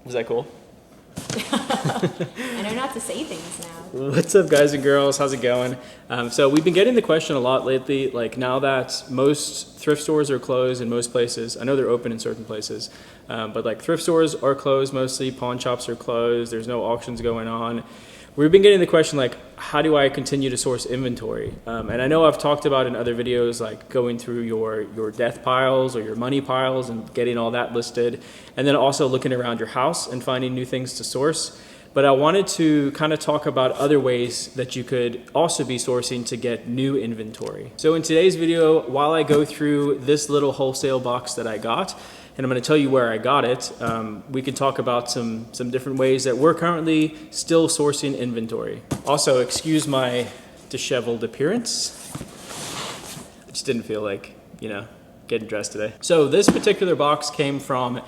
Was that cool? I know not to say things now. What's up, guys and girls? How's it going? So we've been getting the question a lot lately, like now that most thrift stores are closed in most places. I know they're open in certain places, but like thrift stores are closed mostly, pawn shops are closed, there's no auctions going on. We've been getting the question like, how do I continue to source inventory? And I know I've talked about in other videos, like going through your death piles or your money piles and getting all that listed. And then also looking around your house and finding new things to source. But I wanted to kind of talk about other ways that you could also be sourcing to get new inventory. So in today's video, while I go through this little wholesale box that I got, and I'm going to tell you where I got it, we can talk about some different ways that we're currently still sourcing inventory. Also, excuse my disheveled appearance. I just didn't feel like, getting dressed today. So this particular box came from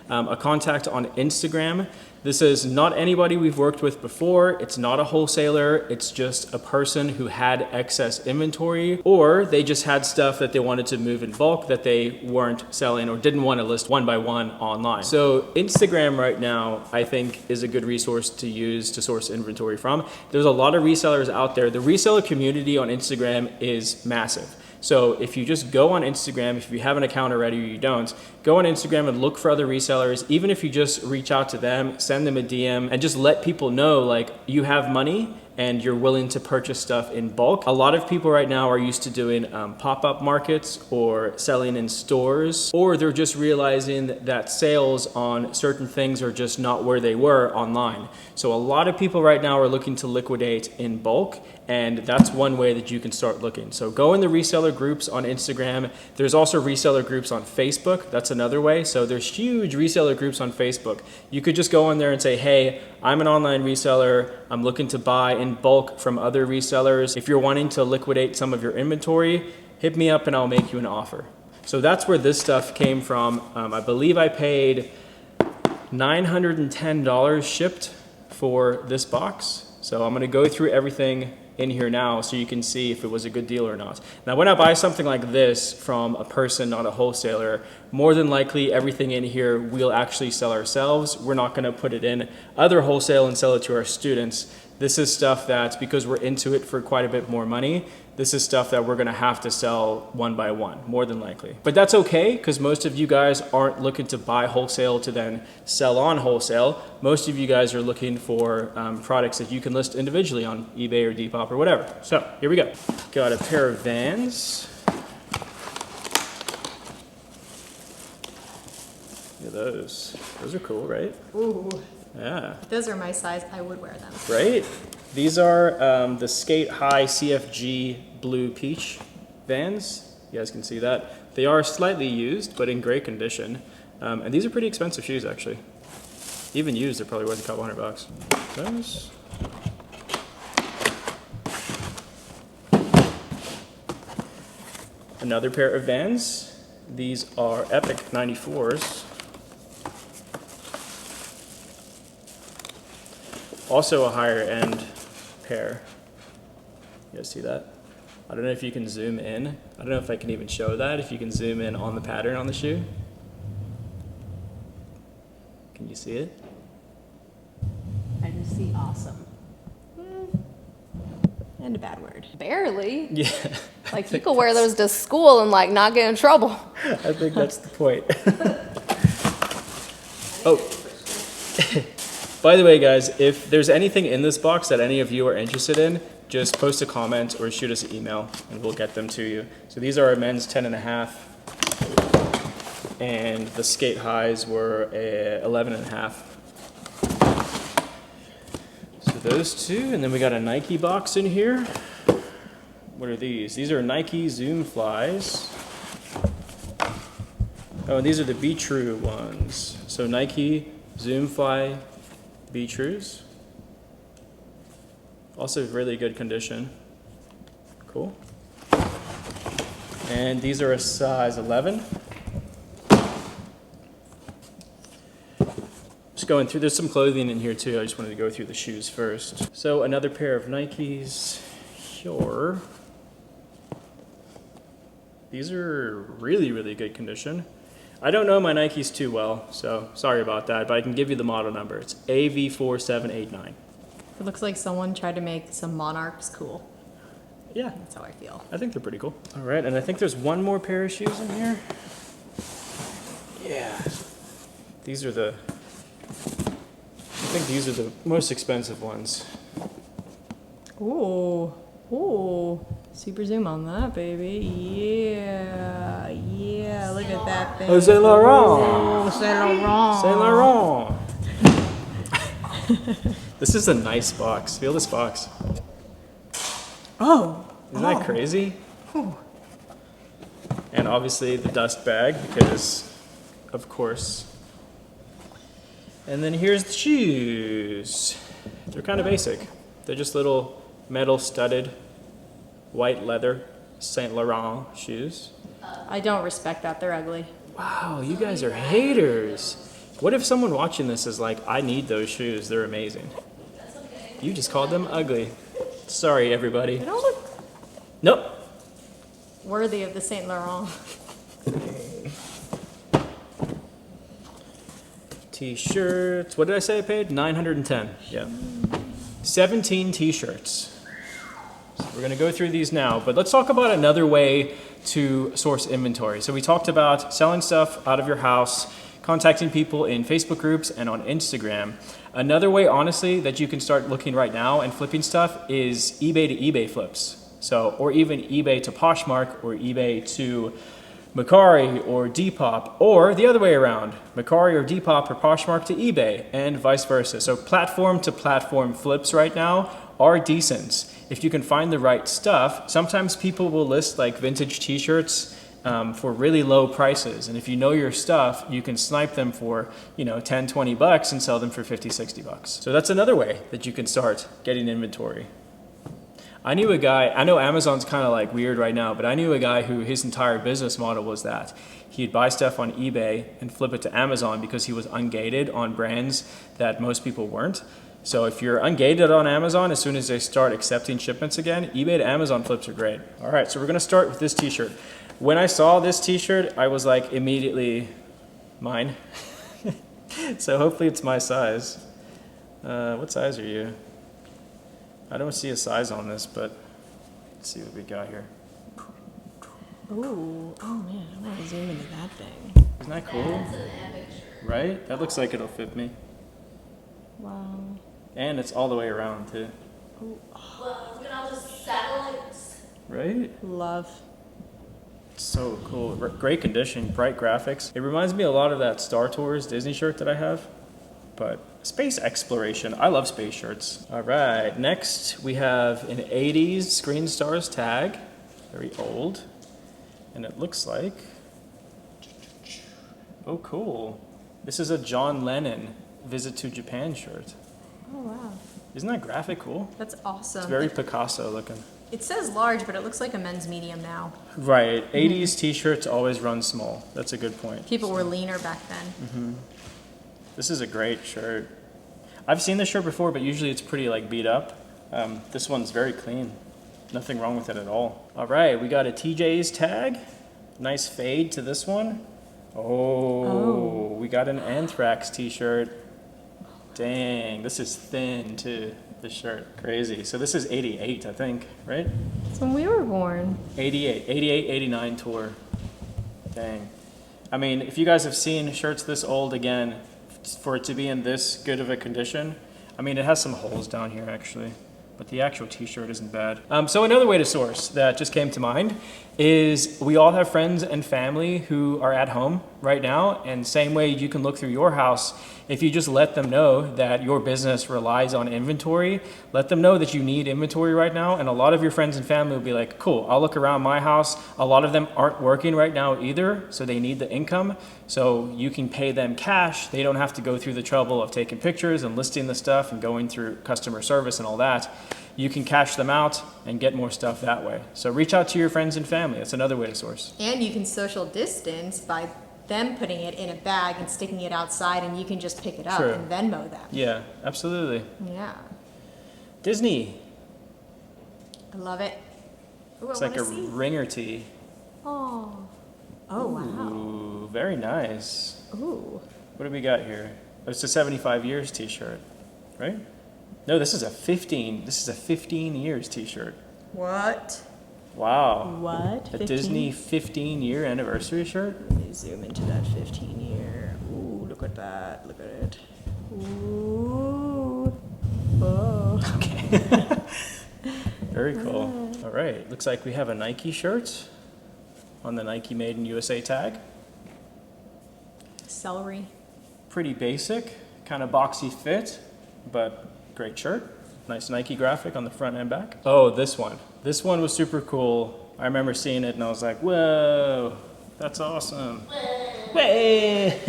a contact on Instagram. This is not anybody we've worked with before. It's not a wholesaler. It's just a person who had excess inventory, or they just had stuff that they wanted to move in bulk that they weren't selling or didn't want to list one by one online. So Instagram right now, I think, is a good resource to use to source inventory from. There's a lot of resellers out there. The reseller community on Instagram is massive. So if you just go on Instagram, if you have an account already or you don't, go on Instagram and look for other resellers. Even if you just reach out to them, send them a DM, and just let people know like you have money and you're willing to purchase stuff in bulk. A lot of people right now are used to doing pop-up markets or selling in stores, or they're just realizing that sales on certain things are just not where they were online. So a lot of people right now are looking to liquidate in bulk, and that's one way that you can start looking. So go in the reseller groups on Instagram. There's also reseller groups on Facebook. That's another way. So there's huge reseller groups on Facebook. You could just go in there and say, hey, I'm an online reseller. I'm looking to buy in bulk from other resellers. If you're wanting to liquidate some of your inventory, hit me up and I'll make you an offer. So that's where this stuff came from. I believe I paid $910 shipped for this box. So I'm gonna go through everything in here now so you can see if it was a good deal or not. Now when I buy something like this from a person, not a wholesaler, more than likely everything in here we'll actually sell ourselves. We're not going to put it in other wholesale and sell it to our students. This is stuff that, because we're into it for quite a bit more money, this is stuff that we're going to have to sell one by one, more than likely. But that's okay, because most of you guys aren't looking to buy wholesale to then sell on wholesale. Most of you guys are looking for products that you can list individually on eBay or Depop or whatever. So here we go. Got a pair of Vans. Look at those. Those are cool, right? Ooh. Yeah. If those are my size, I would wear them. Right? These are the Skate High CFG Blue Peach Vans. You guys can see that. They are slightly used, but in great condition. And these are pretty expensive shoes, actually. Even used, they're probably worth a couple $100. Those. Another pair of Vans. These are Epic 94s. Also a higher end pair. You guys see that? I don't know if you can zoom in. I don't know if I can even show that, if you can zoom in on the pattern on the shoe. Can you see it? I just see awesome. And a bad word. Barely. Yeah. Like you could wear those to school and like not get in trouble. I think that's the point. Oh. By the way, guys, if there's anything in this box that any of you are interested in, just post a comment or shoot us an email and we'll get them to you. So these are our men's 10.5, and the Skate Highs were 11.5. So those two, and then we got a Nike box in here. What are these? These are Nike Zoom Flies. Oh, and these are the Be True ones. So Nike Zoom Fly Be Trues. Also really good condition. Cool. And these are a size 11. Just going through, there's some clothing in here too. I just wanted to go through the shoes first. So another pair of Nikes here. These are really, really good condition. I don't know my Nikes too well, so sorry about that, but I can give you the model number. It's AV4789. It looks like someone tried to make some Monarchs cool. Yeah, That's how I feel. I think they're pretty cool. All right, and I think there's one more pair of shoes in here. Yeah. These are the, I think these are the most expensive ones. Ooh. Ooh. Super zoom on that, baby. Yeah. Yeah. Look at that thing. Oh, Saint Laurent. Oh, Saint Laurent. Saint Laurent. This is a nice box. Feel this box. Oh. Isn't that crazy? And obviously the dust bag because, of course. And then here's the shoes. They're kind of basic. They're just little metal studded white leather Saint Laurent shoes. I don't respect that. They're ugly. Wow, you guys are haters. What if someone watching this is like, I need those shoes, they're amazing. You just called them ugly. Sorry, everybody. They don't look Nope. worthy of the Saint Laurent. T-shirts. What did I say I paid? 910. Yeah. 17 T-shirts. So we're going to go through these now, but let's talk about another way to source inventory. So we talked about selling stuff out of your house, contacting people in Facebook groups and on Instagram. Another way, honestly, that you can start looking right now and flipping stuff is eBay to eBay flips. So, or even eBay to Poshmark or eBay to Macari or Depop, or the other way around, Macari or Depop or Poshmark to eBay, and vice versa. So platform to platform flips right now are decent. If you can find the right stuff, sometimes people will list like vintage t-shirts for really low prices. And if you know your stuff, you can snipe them for, 10, 20 bucks and sell them for 50, 60 bucks. So that's another way that you can start getting inventory. I knew a guy, I know Amazon's kind of like weird right now, but I knew a guy who his entire business model was that he'd buy stuff on eBay and flip it to Amazon because he was ungated on brands that most people weren't. So if you're ungated on Amazon, as soon as they start accepting shipments again, eBay to Amazon flips are great. All right, so we're gonna start with this t-shirt. When I saw this t-shirt, I was like immediately mine. So hopefully it's my size. What size are you? I don't see a size on this, but let's see what we got here. Ooh. Oh man, I want to zoom into that thing. Isn't that cool? Right? That looks like it'll fit me. Wow. And it's all the way around too. Well, look at all those satellites. Right? Love. So cool. Great condition, bright graphics. It reminds me a lot of that Star Tours Disney shirt that I have. But space exploration. I love space shirts. All right, next we have an 80s Screen Stars tag. Very old. And it looks like, oh cool. This is a John Lennon Visit to Japan shirt. Oh wow. Isn't that graphic cool? That's awesome. It's very Picasso looking. It says large, but it looks like a men's medium now. Right, 80s t-shirts always run small. That's a good point. People were leaner back then. This is a great shirt. I've seen this shirt before, but usually it's pretty like beat up. This one's very clean. Nothing wrong with it at all. All right, we got a TJ's tag. Nice fade to this one. Oh, we got an Anthrax t-shirt. Dang, this is thin too, this shirt. Crazy. So this is 88, I think, right? That's when we were born. 88, 89 tour. Dang. I mean, if you guys have seen shirts this old again, for it to be in this good of a condition, I mean, it has some holes down here actually, but the actual t-shirt isn't bad. So another way to source that just came to mind is we all have friends and family who are at home right now, and same way you can look through your house. If you just let them know that your business relies on inventory, let them know that you need inventory right now, and a lot of your friends and family will be like, cool, I'll look around my house. A lot of them aren't working right now either, so they need the income. So you can pay them cash. They don't have to go through the trouble of taking pictures and listing the stuff and going through customer service and all that. You can cash them out and get more stuff that way. So reach out to your friends and family. That's another way to source. And you can social distance by them putting it in a bag and sticking it outside, and you can just pick it up True. and Venmo them. Yeah, absolutely. Yeah. Disney. I love it. Ooh, It's I like a wanna see. ringer tee. Oh. Oh, wow. Ooh. very nice. Ooh. What do we got here? Oh, it's a 75 years t-shirt, right? No, this is a 15 years t-shirt. What? Wow. What? A 15? Disney 15-year anniversary shirt? Let me zoom into that 15 year. Ooh, look at that. Look at it. Ooh. Oh. Okay. Very cool. All right, looks like we have a Nike shirt on the Nike Made in USA tag. Celery. Pretty basic, kind of boxy fit, but great shirt. Nice Nike graphic on the front and back. Oh, this one. This one was super cool. I remember seeing it and I was like, whoa, that's awesome. Way.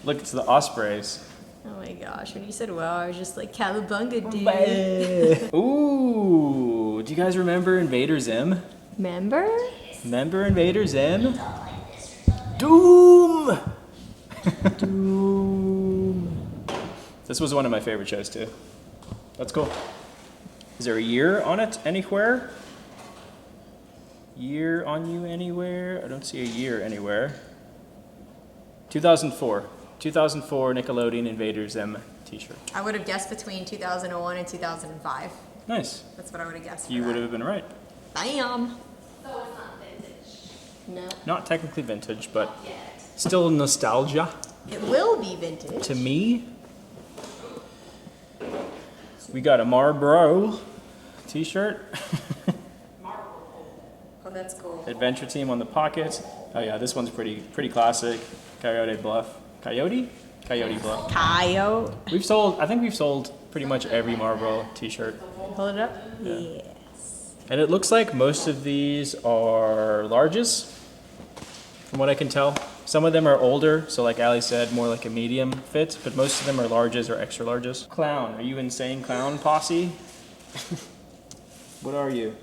Look, it's the Ospreys. Oh my gosh, when you said wow, I was just like, Cowabunga, dude. Ooh, do you guys remember Invader Zim? Remember? Remember Invader Zim? Doom! Doom. This was one of my favorite shows too. That's cool. Is there a year on it anywhere? Year on you anywhere? I don't see a year anywhere. 2004. 2004 Nickelodeon Invader Zim t-shirt. I would have guessed between 2001 and 2005. Nice. That's what I would have guessed. You would have been right. Bam! So it's not vintage. No. Not technically vintage, but still nostalgia It will be vintage. to me. We got a Marlboro t-shirt. Oh, that's cool. Adventure Team on the pocket. Oh yeah, this one's pretty classic. Coyote Bluff. Coyote Bluff. Coyote. I think we've sold pretty much every Marlboro t-shirt. Hold it up. Yes. And it looks like most of these are larges, from what I can tell. Some of them are older, so like Ali said, more like a medium fit, but most of them are larges or extra larges. Clown, are you insane clown posse? What are you?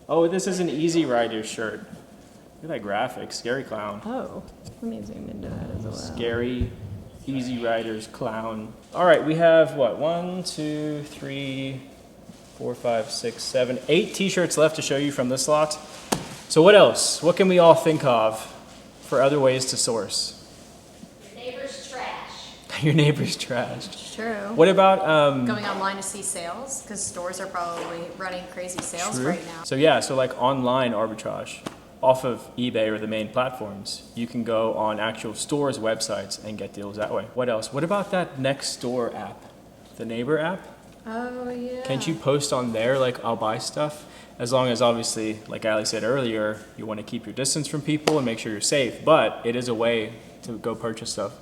Oh, this is an Easy Rider shirt. Look at that graphic, Scary Clown. Oh, let me zoom into that as well. Scary Easy Riders Clown. All right, we have what? 1, 2, 3, 4, 5, 6, 7, 8 t-shirts left to show you from this lot. So what else? What can we all think of for other ways to source? Your neighbor's trash. Your neighbor's trashed. True. What about Going online to see sales, because stores are probably running crazy sales True. right now. So yeah, so like online arbitrage off of eBay or the main platforms, you can go on actual stores' websites and get deals that way. What else? What about that Next Door app, the Neighbor app? Oh, yeah. Can't you post on there like I'll buy stuff? As long as obviously, like Ali said earlier, you want to keep your distance from people and make sure you're safe. But it is a way to go purchase stuff.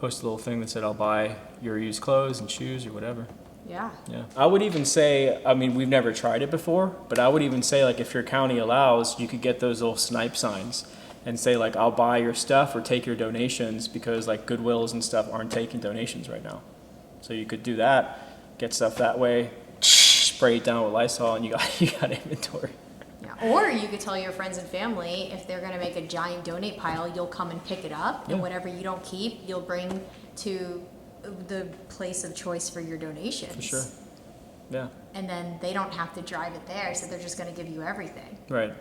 Post a little thing that said I'll buy your used clothes and shoes or whatever. Yeah. Yeah. I would even say, I mean, we've never tried it before, but I would even say like if your county allows, you could get those little snipe signs and say like I'll buy your stuff or take your donations, because like Goodwills and stuff aren't taking donations right now. So you could do that, get stuff that way, spray it down with Lysol, and you got inventory. Yeah. Or you could tell your friends and family, if they're going to make a giant donate pile, you'll come and pick it up, and whatever you don't keep, you'll bring to the place of choice for your donations. For sure. Yeah. And then they don't have to drive it there, so they're just going to give you everything. Right.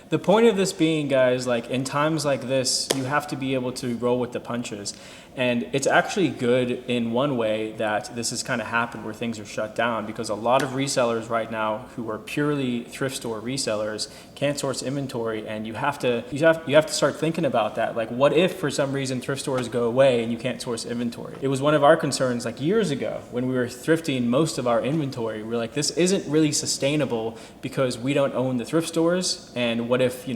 The point of this being, guys, like in times like this, you have to be able to roll with the punches. And it's actually good in one way that this has kind of happened where things are shut down, because a lot of resellers right now who are purely thrift store resellers can't source inventory, and you have to start thinking about that. Like, what if for some reason thrift stores go away and you can't source inventory? It was one of our concerns like years ago when we were thrifting most of our inventory. We're like, this isn't really sustainable because we don't own the thrift stores, and what if,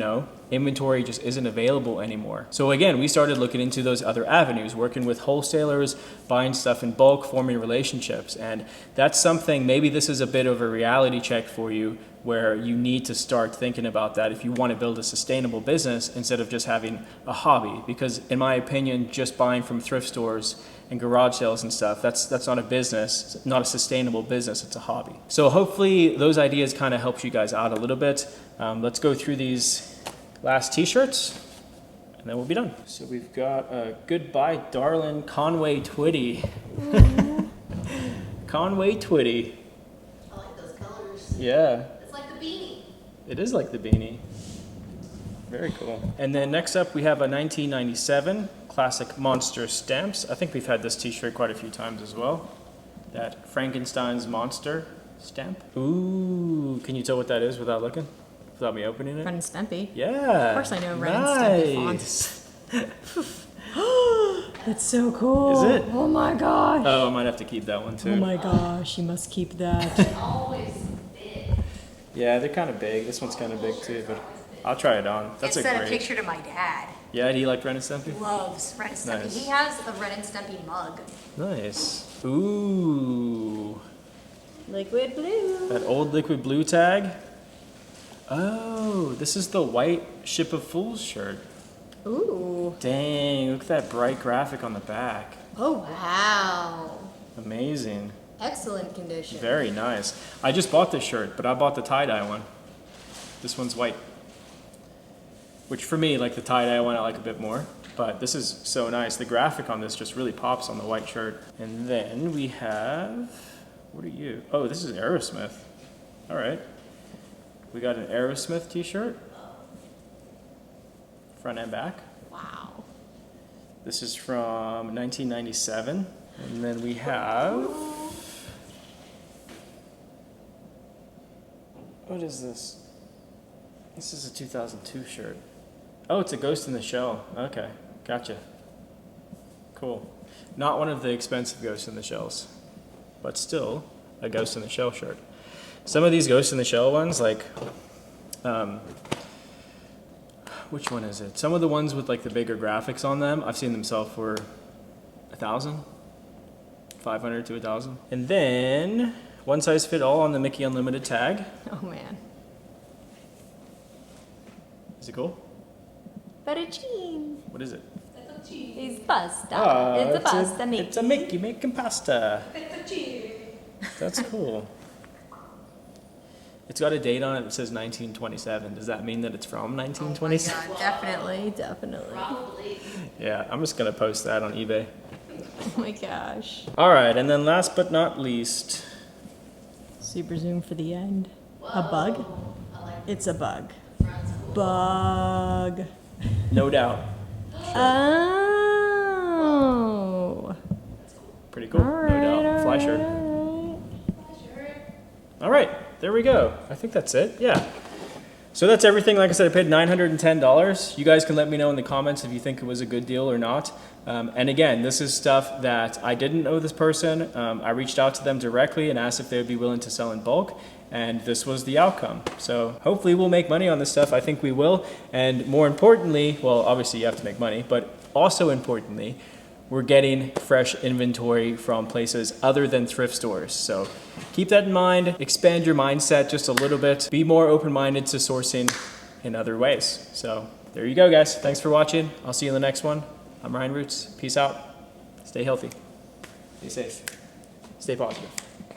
inventory just isn't available anymore? So again, we started looking into those other avenues, working with wholesalers, buying stuff in bulk, forming relationships. And that's something, maybe this is a bit of a reality check for you, where you need to start thinking about that if you want to build a sustainable business instead of just having a hobby. Because in my opinion, just buying from thrift stores and garage sales and stuff, that's not a business, not a sustainable business, it's a hobby. So hopefully those ideas kind of helps you guys out a little bit. Let's go through these last t-shirts and then we'll be done. So we've got a Goodbye Darlin' Conway Twitty. Conway Twitty. I like those colors. Yeah. It's like the beanie. It is like the beanie. Very cool. And then next up, we have a 1997 classic Monster Stamps. I think we've had this t-shirt quite a few times as well. That Frankenstein's Monster stamp. Ooh, can you tell what that is without looking? Without me opening it? Ren and Stimpy. Yeah. Of course I know Ren and Stimpy fonts. That's so cool. Is it? Oh my gosh. Oh, I might have to keep that one too. Oh my gosh, you must keep that. Yeah, they're kind of big. This one's kind of big too, but I'll try it on. That's I a sent a great. picture to my dad. Yeah, do you like Ren and Stimpy? Loves Ren and Stimpy. Nice. He has a Ren and Stimpy mug. Nice. Ooh. Liquid blue. That old liquid blue tag. Oh, this is the white Ship of Fools shirt. Ooh. Dang, look at that bright graphic on the back. Oh wow. Amazing. Excellent condition. Very nice. I just bought this shirt, but I bought the tie-dye one. This one's white. Which for me, like the tie-dye one, I like a bit more. But this is so nice. The graphic on this just really pops on the white shirt. And then we have, what are you? Oh, this is Aerosmith. All right. We got an Aerosmith t-shirt. Front and back. Wow. This is from 1997. And then we have, what is this? This is a 2002 shirt. Oh, it's a Ghost in the Shell. Okay, gotcha. Cool. Not one of the expensive Ghost in the Shells, but still a Ghost in the Shell shirt. Some of these Ghost in the Shell ones, like, which one is it? Some of the ones with like the bigger graphics on them, I've seen them sell for $1,000, $500 to $1,000. And then one size fit all on the Mickey Unlimited tag. Oh man. Is it cool? Fettuccine. What is it? It's pasta. Ah, it's a pasta Mickey. It's a Mickey making pasta. That's cool. It's got a date on it that says 1927. Does that mean that it's from 1927? Oh my God, definitely, definitely. Yeah, I'm just gonna post that on eBay. Oh my gosh. All right, and then last but not least, Super zoom for the end. A bug? It's a bug. Bug. no doubt. Oh. Pretty cool. No doubt. Fly shirt. All right, there we go. I think that's it. Yeah. So that's everything. Like I said, I paid $910. You guys can let me know in the comments if you think it was a good deal or not. And again, this is stuff that I didn't know this person. I reached out to them directly and asked if they would be willing to sell in bulk. And this was the outcome. So hopefully we'll make money on this stuff. I think we will. And more importantly, well, obviously you have to make money, but also importantly, we're getting fresh inventory from places other than thrift stores. So keep that in mind, expand your mindset just a little bit, be more open-minded to sourcing in other ways. So there you go, guys. Thanks for watching. I'll see you in the next one. I'm Ralli Roots. Peace out. Stay healthy. Stay safe. Stay positive.